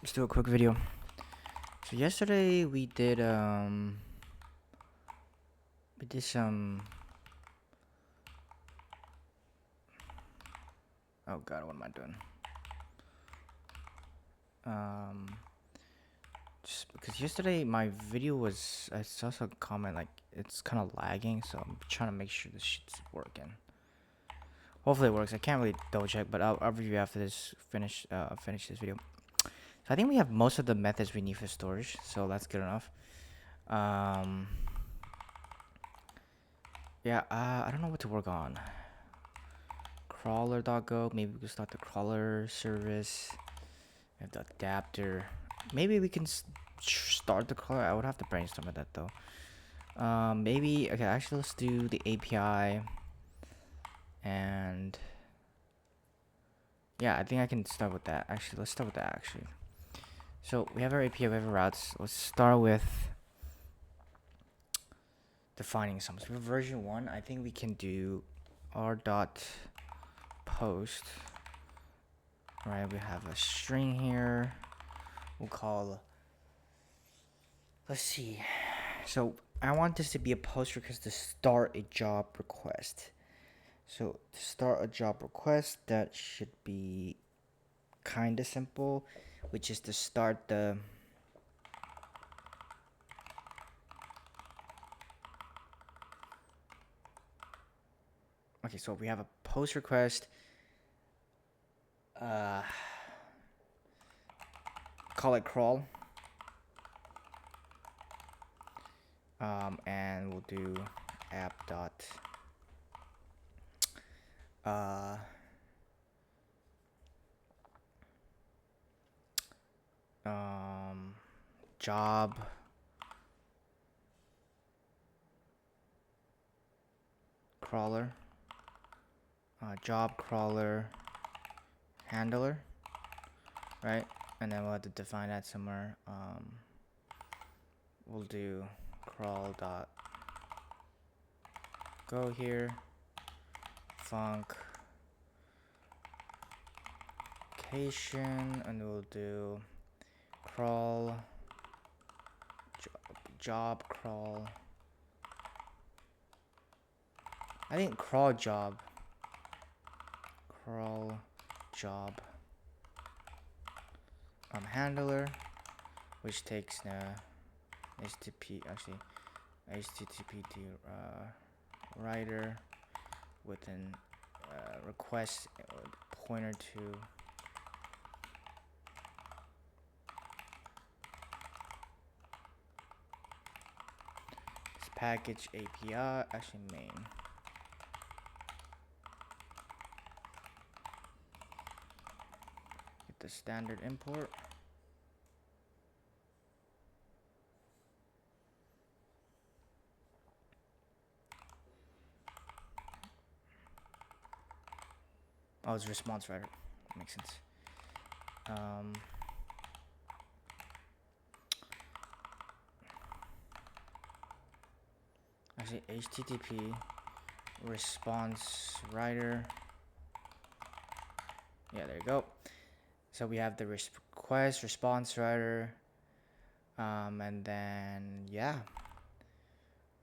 Let's do a quick video. So yesterday we did some. Oh god, what am I doing? Just because yesterday my video was, I saw some comment like it's kind of lagging, so I'm trying to make sure this shit's working. Hopefully it works. I can't really double check, but I'll review after this finish this video. So I think we have most of the methods we need for storage, so that's good enough. Yeah, I don't know what to work on. Crawler.go, maybe we can start the crawler service. We have the adapter. Maybe we can start the crawler. I would have to brainstorm at that though. Maybe, okay, actually let's do the API. And yeah, I think I can start with that. Actually, let's start with that actually. So we have our API, we have our routes. Let's start with defining some. So for version 1, I think we can do r.post. Right, we have a string here. We'll call, let's see. So I want this to be a post request to start a job request. So to start a job request, that should be kind of simple, which is to start the so we have a post request, call it crawl, and we'll do app dot job crawler, job crawler handler, right? And then we'll have to define that somewhere. We'll do crawl dot go here, func location, and we'll do crawl job crawl. I think crawl job handler, which takes the HTTP to writer with an request pointer to this package API, actually main. Get the standard import. Oh, it's response writer. Makes sense. Actually, HTTP response writer. Yeah, there you go. So we have the request response writer, and then yeah.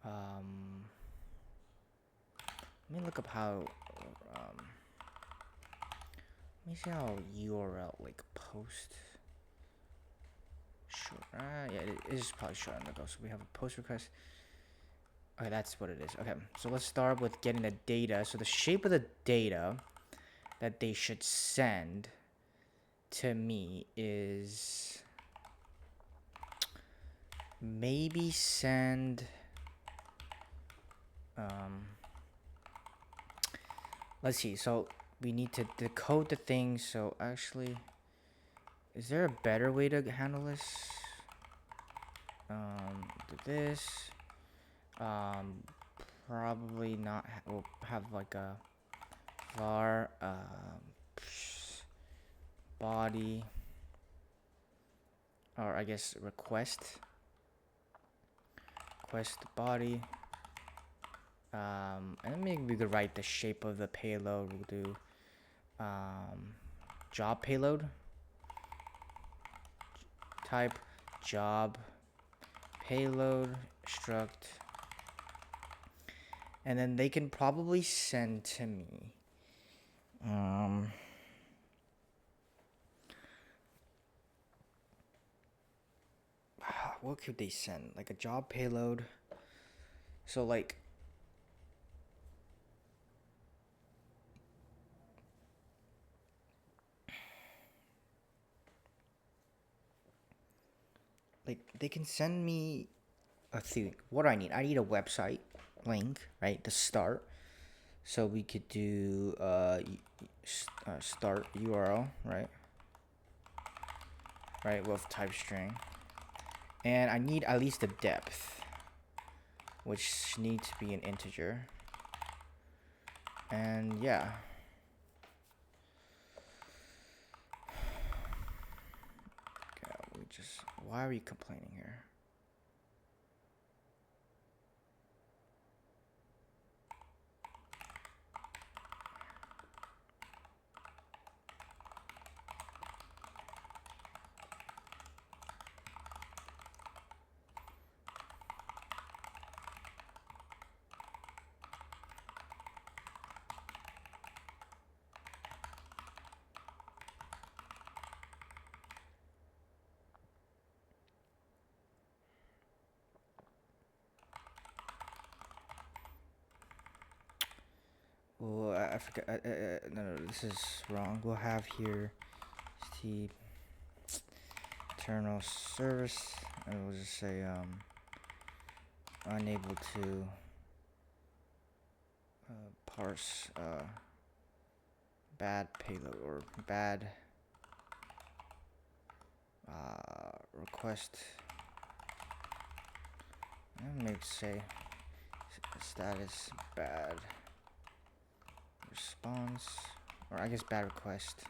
Let me look up how. Let me see how URL like post. Short. Yeah, it is probably short on the go. So we have a post request. Okay, that's what it is. Okay, so let's start with getting the data. So the shape of the data that they should send to me is maybe send let's see. So we need to decode the thing. So actually, is there a better way to handle this? Do this. Probably not. We'll have like a var body, or I guess request body. And then maybe we could write the shape of the payload. We'll do job payload. type job payload struct, and then they can probably send to me what could they send? Like a job payload. So like they can send me a thing. What do I need? I need a website link, right? To start. So we could do start URL, right? Right, with type string. And I need at least a depth, which needs to be an integer. And yeah. Okay, why are we complaining here? Oh, I forgot. No, this is wrong. We'll have here the internal service, and we'll just say unable to parse bad payload or bad request. And maybe say status bad response, or I guess bad request.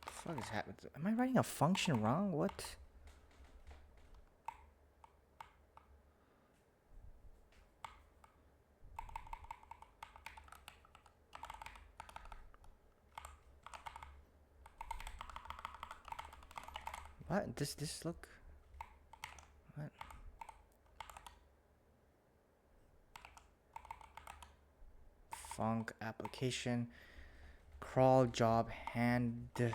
What the fuck is happening? Am I writing a function wrong? What? What? This look? What? Func application crawl job handler.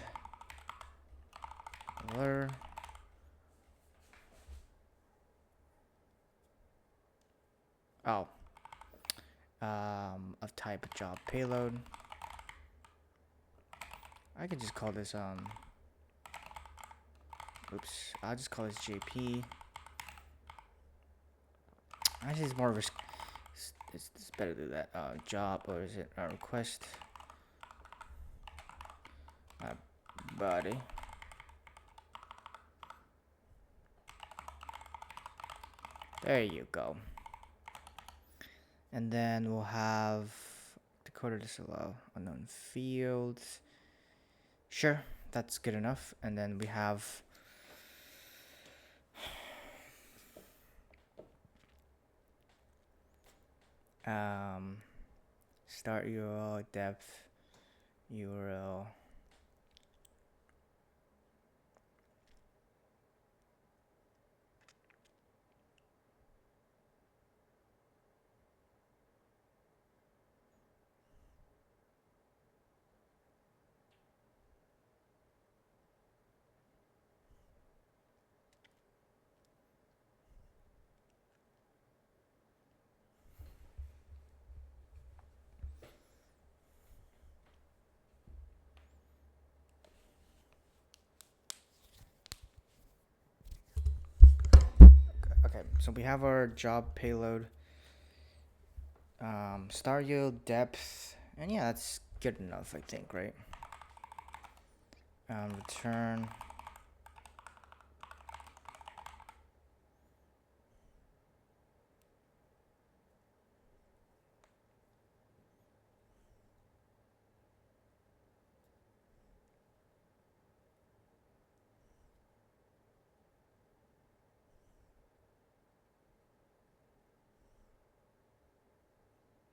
Oh. Of type job payload. I could just call this oops, I'll just call this JP. Actually, it's more of a it's better to do that. Job, or is it request? Body. There you go. And then we'll have decoder disallow unknown fields. Sure, that's good enough. And then we have start URL, depth URL. Okay, so we have our job payload, start yield, depth, and yeah, that's good enough, I think, right? Return.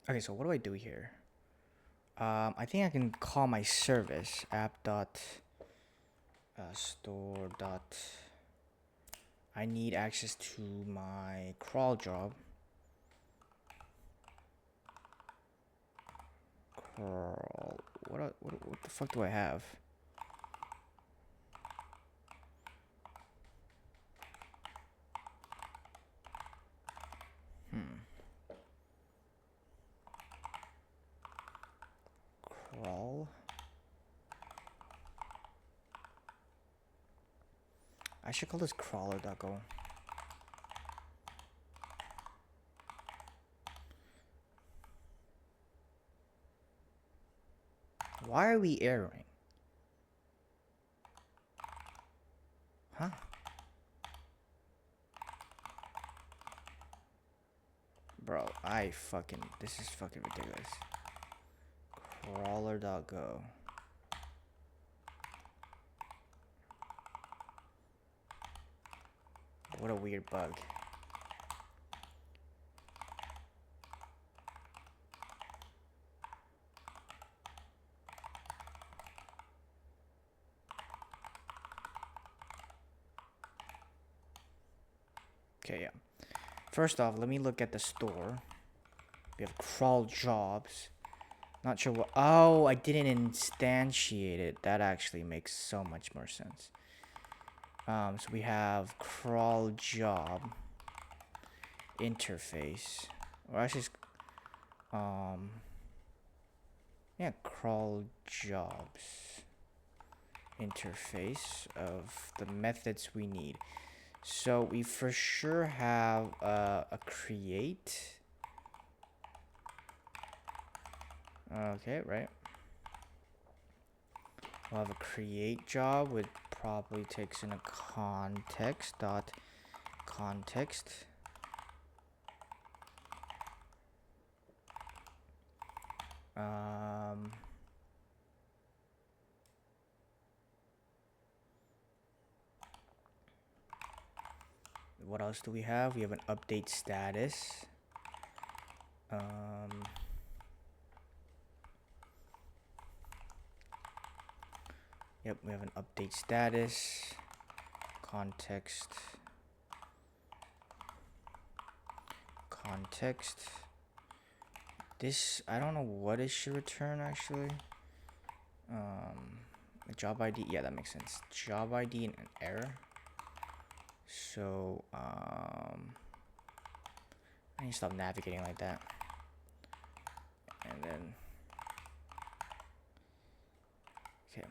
Okay, so what do I do here? I think I can call my service app dot store dot. I need access to my crawl job. Crawl. What the fuck do I have? Crawl. I should call this crawler.go. Why are we erroring? Huh? Bro, this is fucking ridiculous. Crawler.go. What a weird bug. Okay, yeah. First off, let me look at the store. We have crawl jobs. Not sure what. Oh, I didn't instantiate it. That actually makes so much more sense. So we have crawl job interface. Or actually, yeah, crawl jobs interface of the methods we need. So we for sure have a create. Okay, right. We'll have a create job, which probably takes in a context dot context. What else do we have? We have an update status. Yep, we have an update status. Context. This, I don't know what it should return actually. Job ID, yeah, that makes sense. Job ID and an error. So, I need to stop navigating like that. And then, okay.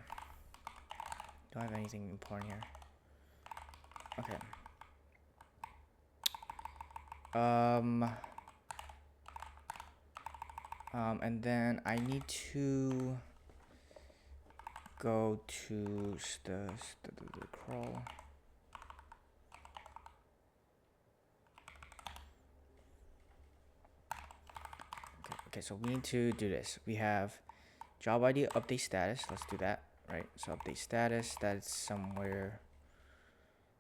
Don't have anything important here. Okay. And then I need to go to the crawl. Okay, so we need to do this. We have job ID update status. Let's do that, right? So update status, that's somewhere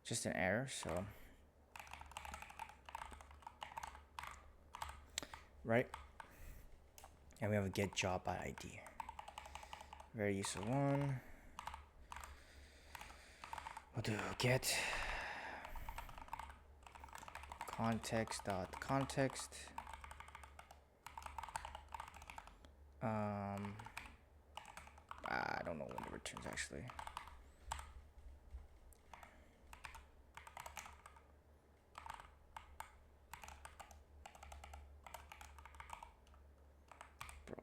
just an error, so right. And we have a get job by ID. Very useful one. We'll do get context dot context. I don't know what it returns actually. Bro.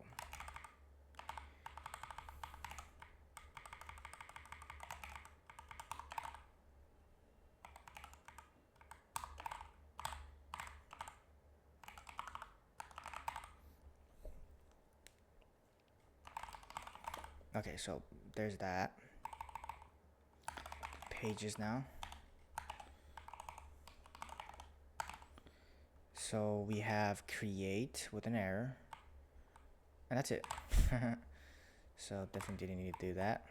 Okay, so there's that. Pages now. So we have create with an error. And that's it. So definitely didn't need to do that.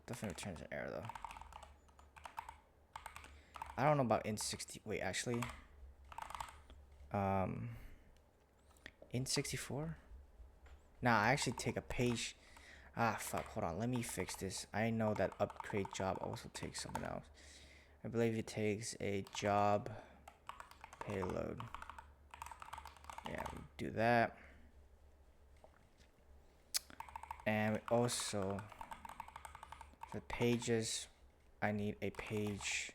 Definitely returns an error though. I don't know about int60. Wait, actually. Int64? Nah, I actually take a page. Ah, fuck. Hold on. Let me fix this. I know that upgrade job also takes something else. I believe it takes a job payload. Yeah, we do that. And we also, for pages, I need a page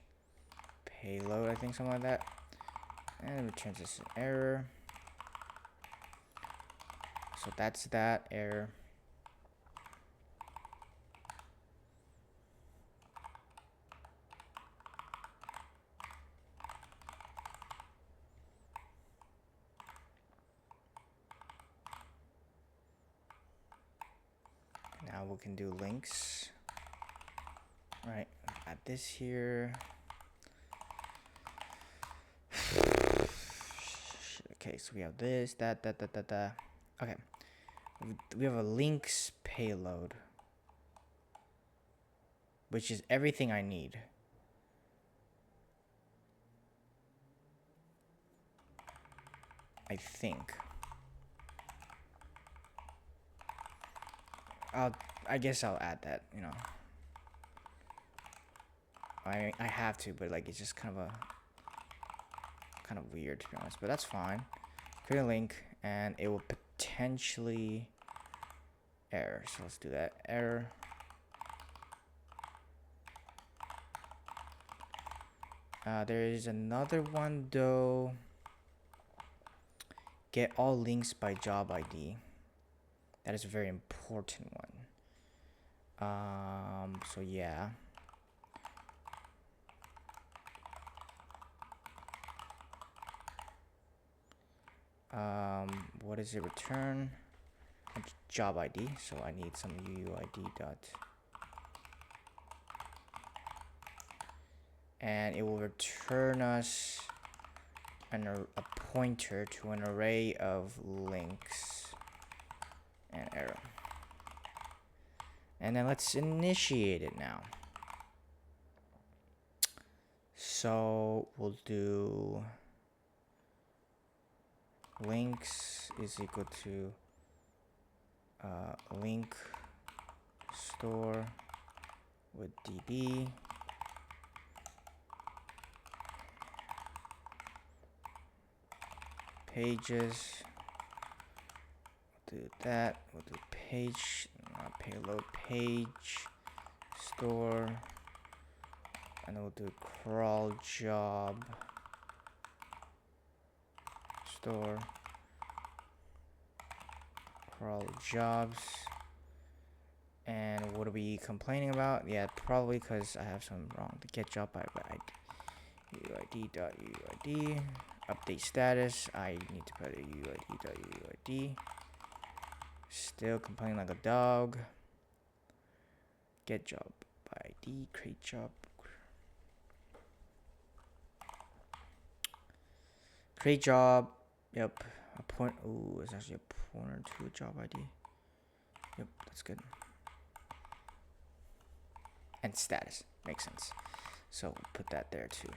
payload, I think, something like that. And it returns us an error. So that's that error. Now we can do links. Right, add this here. Okay, so we have this, that. Okay, we have a links payload, which is everything I need. I think. I guess I'll add that, you know. I have to, but like it's just kind of weird to be honest, but that's fine. Create a link and it will potentially error. So let's do that. Error. There is another one though. Get all links by job ID. That is a very important one. So yeah. What does it return? Job ID. So I need some UUID dot. And it will return us a pointer to an array of links and arrow. And then let's initiate it now. So we'll do links is equal to link store with DB. Pages. We'll do that. We'll do page, not payload, page store. And then we'll do crawl job store. Crawl jobs. And what are we complaining about? Yeah, probably because I have some wrong. The get job by UUID.UUID. Update status. I need to put a UUID.UUID. Still complaining like a dog. Get job by ID. Create job. Create job. Yep. A point. Ooh, it's actually a pointer to a job ID. Yep, that's good. And status. Makes sense. So we'll put that there too.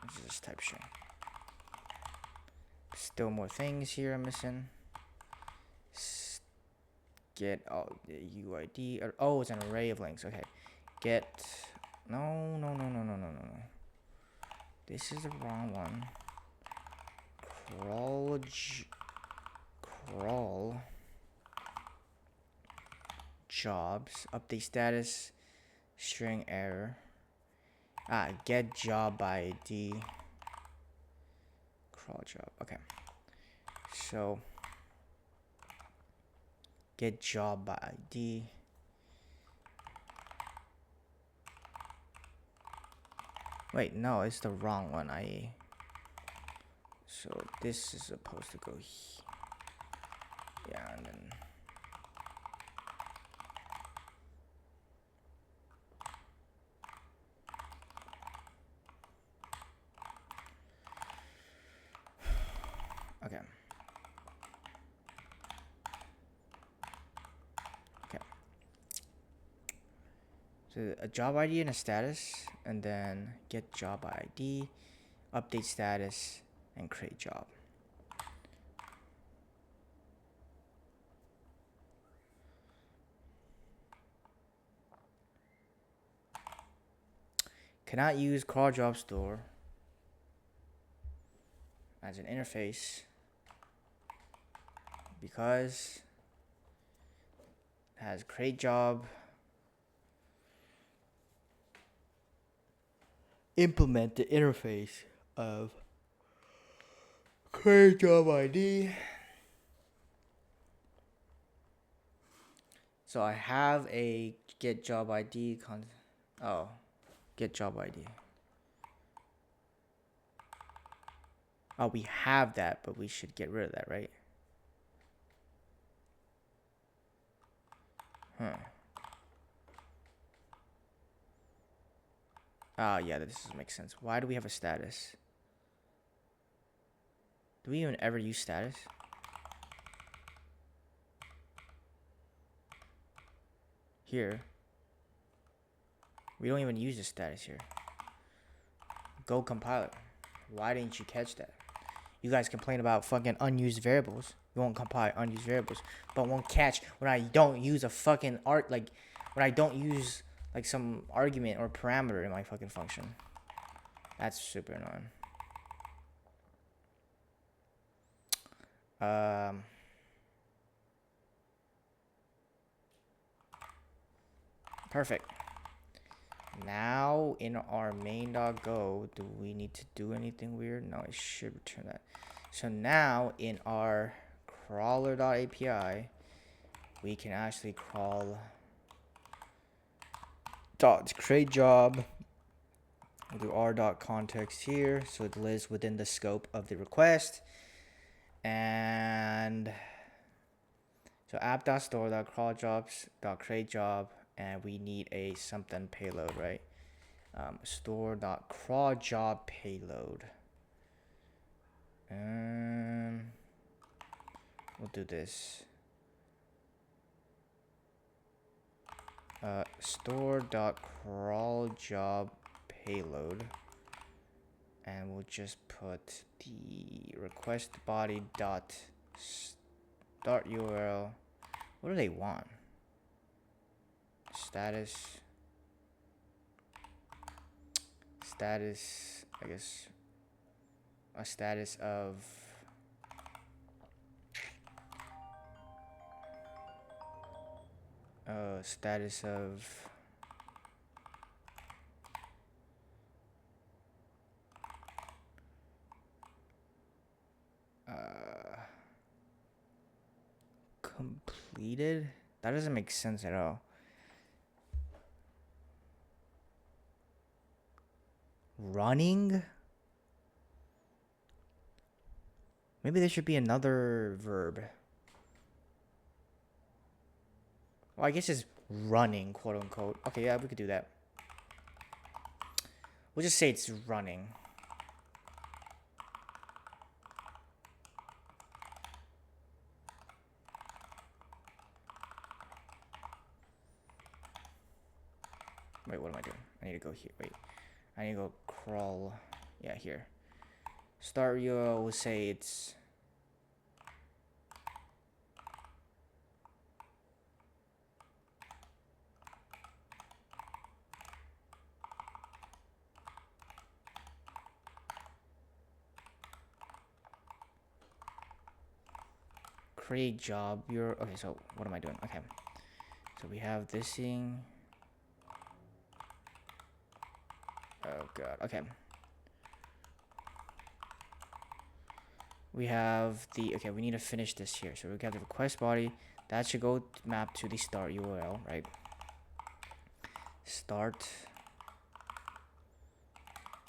Let's just type string. Still more things here I'm missing. Get the UID. Oh, it's an array of links. Okay. Get. No. This is the wrong one. Crawl jobs. Update status. String error. Get job by ID. Crawl job. Okay. So get job by ID. Wait, no, it's the wrong one. So this is supposed to go here. Yeah, and then okay. So a job ID and a status, and then get job ID, update status, and create job. cannot use crawl job store as an interface because it has create job, implement the interface of create job ID. So I have a get job ID get job ID. Oh, we have that, but we should get rid of that, right? Huh. Oh, yeah, this doesn't make sense. Why do we have a status? Do we even ever use status? Here. We don't even use the status here. Go compiler. Why didn't you catch that? You guys complain about fucking unused variables. You won't compile unused variables, but won't catch when I don't use a fucking when I don't use like some argument or parameter in my fucking function. That's super annoying. Perfect. Now in our main.go, do we need to do anything weird? No, it should return that. So now in our crawler.api, we can actually crawl dot create job. We'll do r.context here, so it lives within the scope of the request. And so app.store.crawljobs.createjob, and we need a something payload, right? Store.crawljob payload. We'll do this. Store.crawljob payload, and we'll just put the request body dot start URL. What do they want? Status, I guess a status of completed. That doesn't make sense at all. Running? Maybe there should be another verb. Well, I guess it's running, quote unquote. Okay, yeah, we could do that. We'll just say it's running. Wait, what am I doing? I need to go here. Wait, I need to go crawl. Yeah, here. Start URL, we'll say it's create job. Okay, so what am I doing? Okay, so we have this thing. Oh god. Okay, we have the we need to finish this here. So we have the request body that should go map to the start URL, right? Start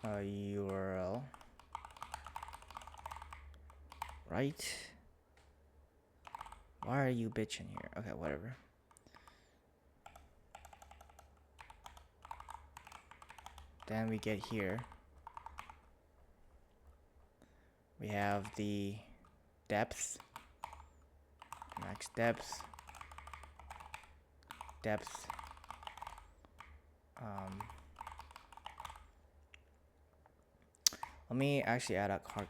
URL, right? Why are you bitching here? Okay, whatever. Then we get here. We have the depth, max depth, let me actually add a hard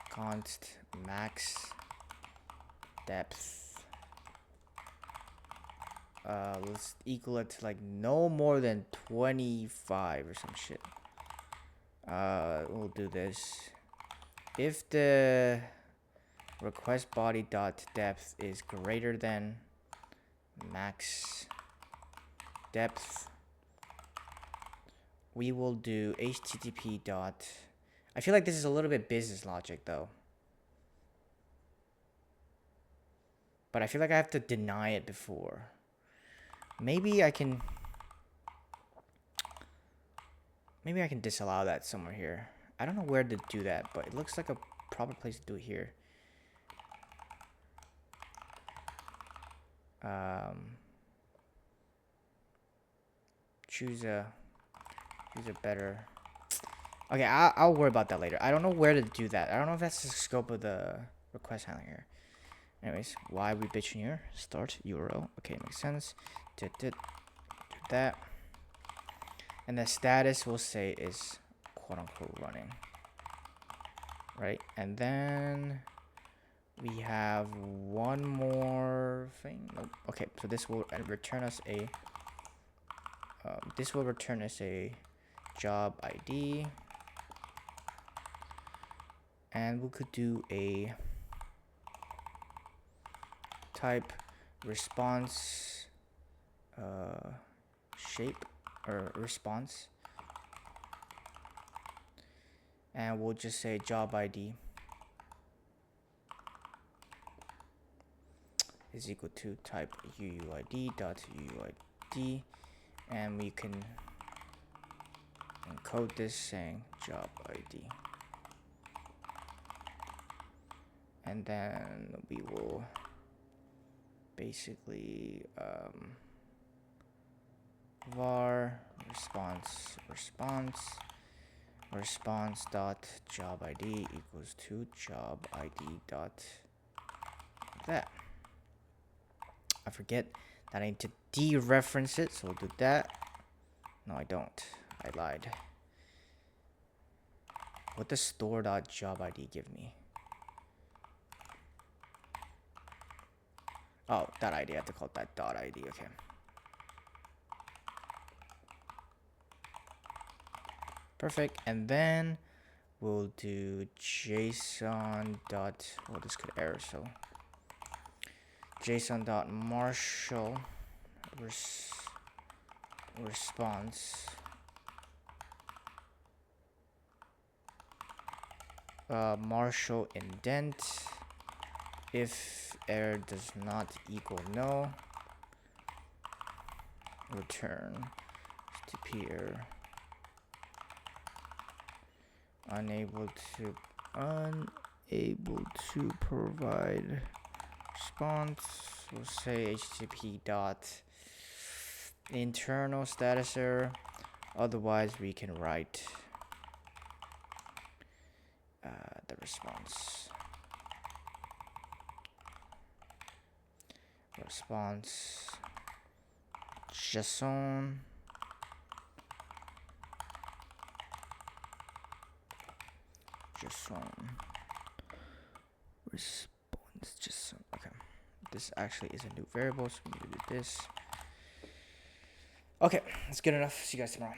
const max depth let's equal it to like no more than 25 or some shit. We'll do this. If the request body dot depth is greater than max depth, we will do http dot. I feel like this is a little bit business logic though, but I feel like I have to deny it before. Maybe I can disallow that somewhere here. I don't know where to do that, but it looks like a proper place to do it here. Choose a better. Okay, I'll worry about that later. I don't know where to do that. I don't know if that's the scope of the request handling here. Anyways, why we bitching here? Start URL. Okay, makes sense. Do that. And the status we'll say is quote unquote running. Right? And then we have one more thing. Nope. Okay, so this will return us a job ID. And we could do a type response shape or response, and we'll just say job ID is equal to type UUID dot UUID, and we can encode this saying job ID, and then we will basically var response dot job ID equals to job ID dot that. I forget that I need to dereference it, so we'll do that. No, I don't. I lied. What does store dot job ID give me? Oh, dot ID. I have to call that dot ID. Okay. Perfect. And then we'll do JSON dot. Well, this could error, so JSON dot Marshall response Marshall indent. If error does not equal no, return HTTP error. Unable to provide response. We'll say HTTP dot internal status error. Otherwise, we can write the response. JSON response JSON. Okay, this actually is a new variable, so we need to do this. Okay, that's good enough. See you guys tomorrow.